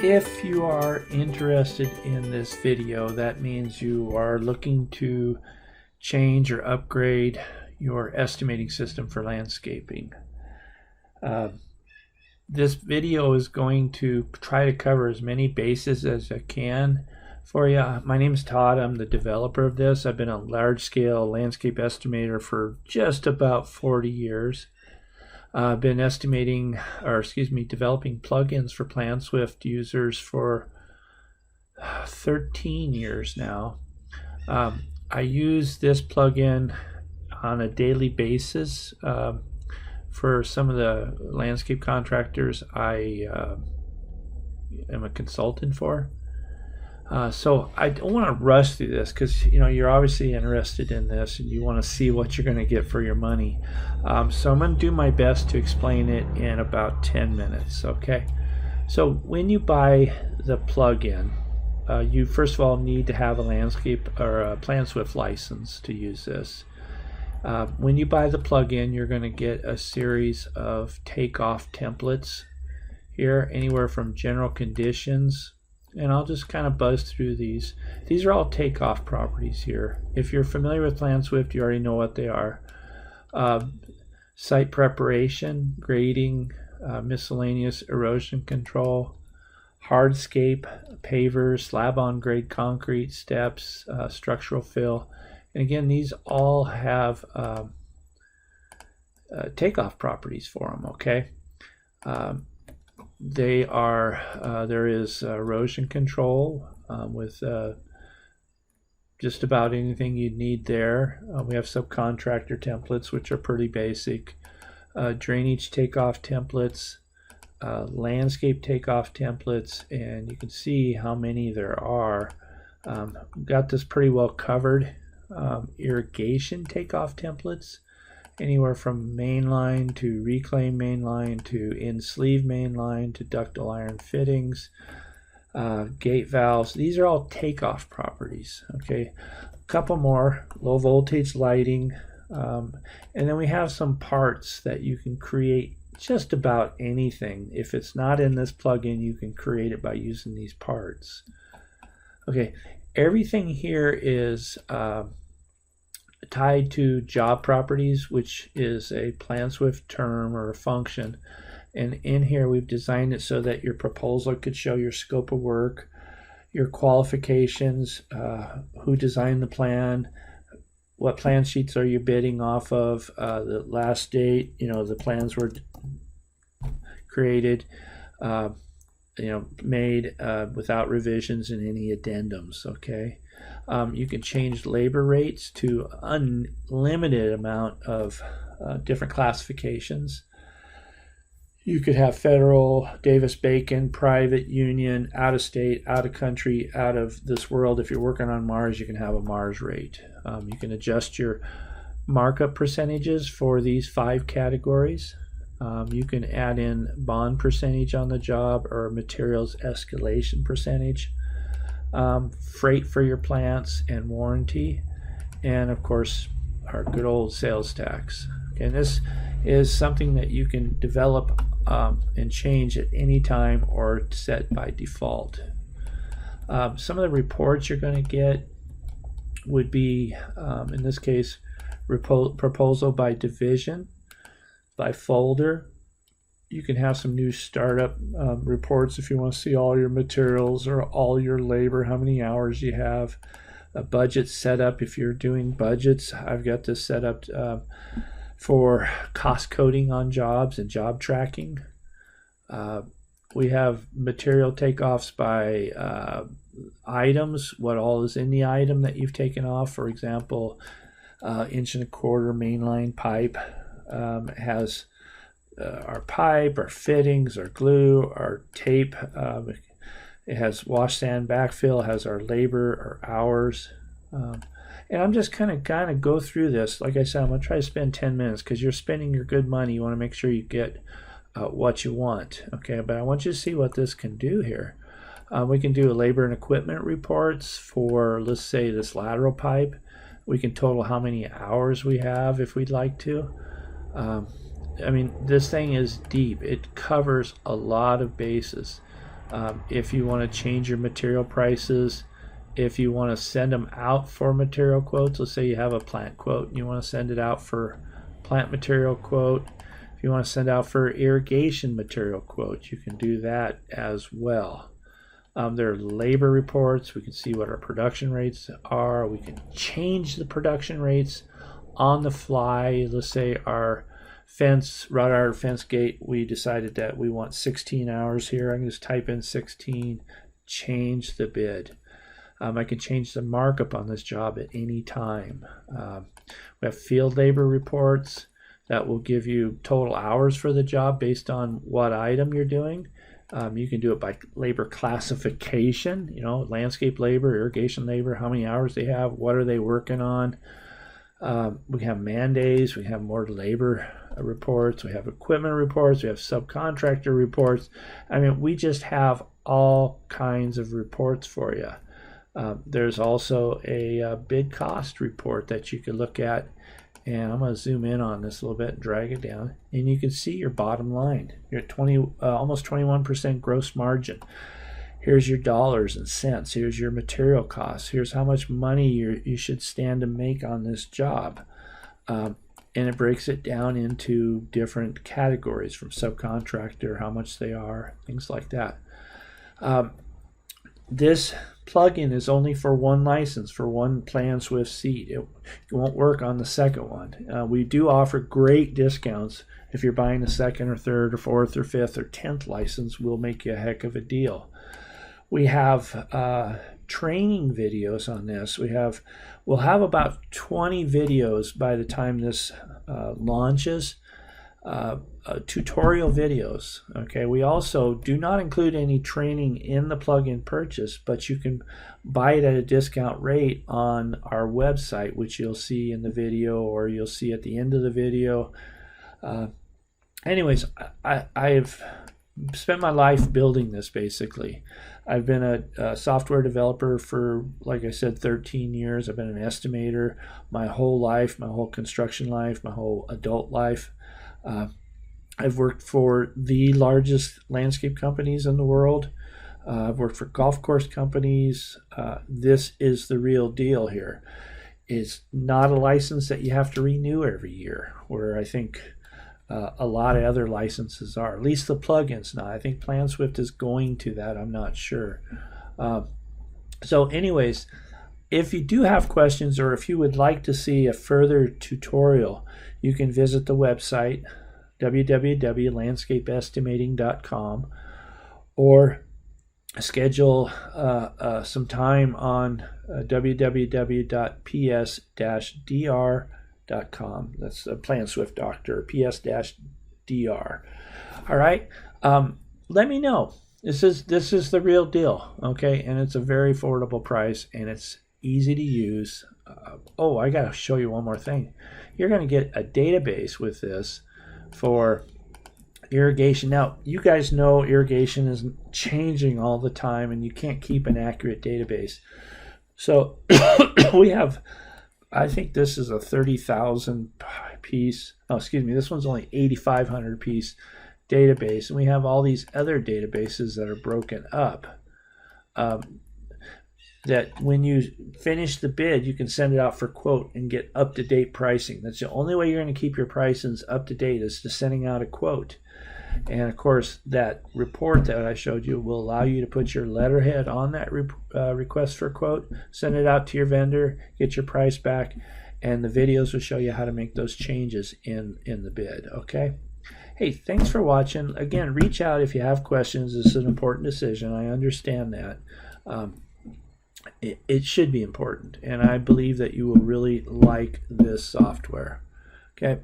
If you are interested in this video, that means you are looking to change or upgrade your estimating system for landscaping. This video is going to try to cover as many bases as I can for you. My name is Todd. I'm the developer of this. I've been a large-scale landscape estimator for just about 40 years. I've been developing plugins for PlanSwift Users for 13 years now. I use this plugin on a daily basis for some of the landscape contractors I am a consultant for. So I don't want to rush through this because you're obviously interested in this and you want to see what you're going to get for your money. So I'm going to do my best to explain it in about 10 minutes. Okay. So when you buy the plugin, you first of all need to have a landscape or a PlanSwift license to use this. When you buy the plugin, you're going to get a series of takeoff templates here, anywhere from general conditions. And I'll just kind of buzz through these. These are all takeoff properties here. If you're familiar with PlanSwift, you already know what they are. Site preparation, grading, miscellaneous erosion control, hardscape, pavers, slab on grade concrete, steps, structural fill. And again, these all have takeoff properties for them, okay? They are, there is erosion control with just about anything you'd need there. We have subcontractor templates, which are pretty basic. Drainage takeoff templates, landscape takeoff templates, and you can see how many there are. Got this pretty well covered. Irrigation takeoff templates, anywhere from mainline to reclaim mainline to in-sleeve mainline to ductile iron fittings, gate valves. These are all takeoff properties. Okay, a couple more: low voltage lighting, and then we have some parts that you can create just about anything. If it's not in this plugin, you can create it by using these parts. Okay, everything here is tied to job properties, which is a PlanSwift term or a function. And in here we've designed it so that your proposal could show your scope of work, your qualifications, who designed the plan, what plan sheets are you bidding off of, the last date, the plans were created, made without revisions and any addendums, okay? You can change labor rates to unlimited amount of different classifications. You could have federal, Davis-Bacon, private, union, out of state, out of country, out of this world. If you're working on Mars, you can have a Mars rate. You can adjust your markup percentages for these 5 categories. You can add in bond percentage on the job or materials escalation percentage. Freight for your plants and warranty, and of course our good old sales tax. Okay, and this is something that you can develop and change at any time or set by default. Some of the reports you're going to get would be, in this case, proposal by division, by folder. You can have some new startup reports if you want to see all your materials or all your labor, how many hours you have. A budget setup if you're doing budgets. I've got this set up for cost coding on jobs and job tracking. We have material takeoffs by items, what all is in the item that you've taken off. For example, 1.25 inch mainline pipe has our pipe, our fittings, our glue, our tape. It has wash, sand, backfill, has our labor, our hours. And I'm just kind of go through this. Like I said, I'm going to try to spend 10 minutes because you're spending your good money. You want to make sure you get what you want. Okay, but I want you to see what this can do here. We can do labor and equipment reports for, let's say, this lateral pipe. We can total how many hours we have if we'd like to. I mean, this thing is deep. It covers a lot of bases. If you want to change your material prices, if you want to send them out for material quotes, let's say you have a plant quote and you want to send it out for plant material quote. If you want to send out for irrigation material quote, you can do that as well. There are labor reports. We can see what our production rates are. We can change the production rates on the fly. Let's say our wrought iron fence gate, we decided that we want 16 hours here. I can just type in 16, change the bid. I can change the markup on this job at any time. We have field labor reports that will give you total hours for the job based on what item you're doing. You can do it by labor classification, landscape labor, irrigation labor, how many hours they have, what are they working on. We have man days, we have more labor reports, we have equipment reports, we have subcontractor reports. I mean, we just have all kinds of reports for you. There's also a bid cost report that you can look at, and I'm going to zoom in on this a little bit and drag it down, and you can see your bottom line. You're at almost 21% gross margin. Here's your dollars and cents. Here's your material costs. Here's how much money you should stand to make on this job. And it breaks it down into different categories, from subcontractor, how much they are, things like that. This plugin is only for one license, for one PlanSwift seat. It won't work on the second one. We do offer great discounts. If you're buying a second or third or fourth or fifth or 10th license, we'll make you a heck of a deal. We have training videos on this. We'll have about 20 videos by the time this launches. Tutorial videos. Okay, we also do not include any training in the plugin purchase, but you can buy it at a discount rate on our website, which you'll see in the video, or you'll see at the end of the video. Anyways, I've spent my life building this. Basically, I've been a software developer for, like I said, 13 years. I've been an estimator my whole life, my whole construction life, my whole adult life. I've worked for the largest landscape companies in the world. I've worked for golf course companies. This is the real deal here. It's not a license that you have to renew every year, where I think a lot of other licenses are. At least the plugins not. I think PlanSwift is going to that. I'm not sure. So anyways, if you do have questions, or if you would like to see a further tutorial, you can visit the website, www.landscapeestimating.com, or schedule some time on www.ps-dr.com. That's a PlanSwift Doctor, ps-dr. All right. Let me know. This is the real deal, okay? And it's a very affordable price, and it's easy to use. I got to show you one more thing. You're going to get a database with this for irrigation. Now, you guys know irrigation is changing all the time, and you can't keep an accurate database. So we have, I think this is a 30,000 piece. Oh, excuse me. This one's only 8,500 piece database, and we have all these other databases that are broken up. That when you finish the bid, you can send it out for quote and get up-to-date pricing. That's the only way you're going to keep your prices up to date, is to sending out a quote. And of course, that report that I showed you will allow you to put your letterhead on that request for quote, send it out to your vendor, get your price back, and the videos will show you how to make those changes in the bid. Okay. Hey, thanks for watching. Again, reach out if you have questions. This is an important decision. I understand that. It should be important, and I believe that you will really like this software. Okay,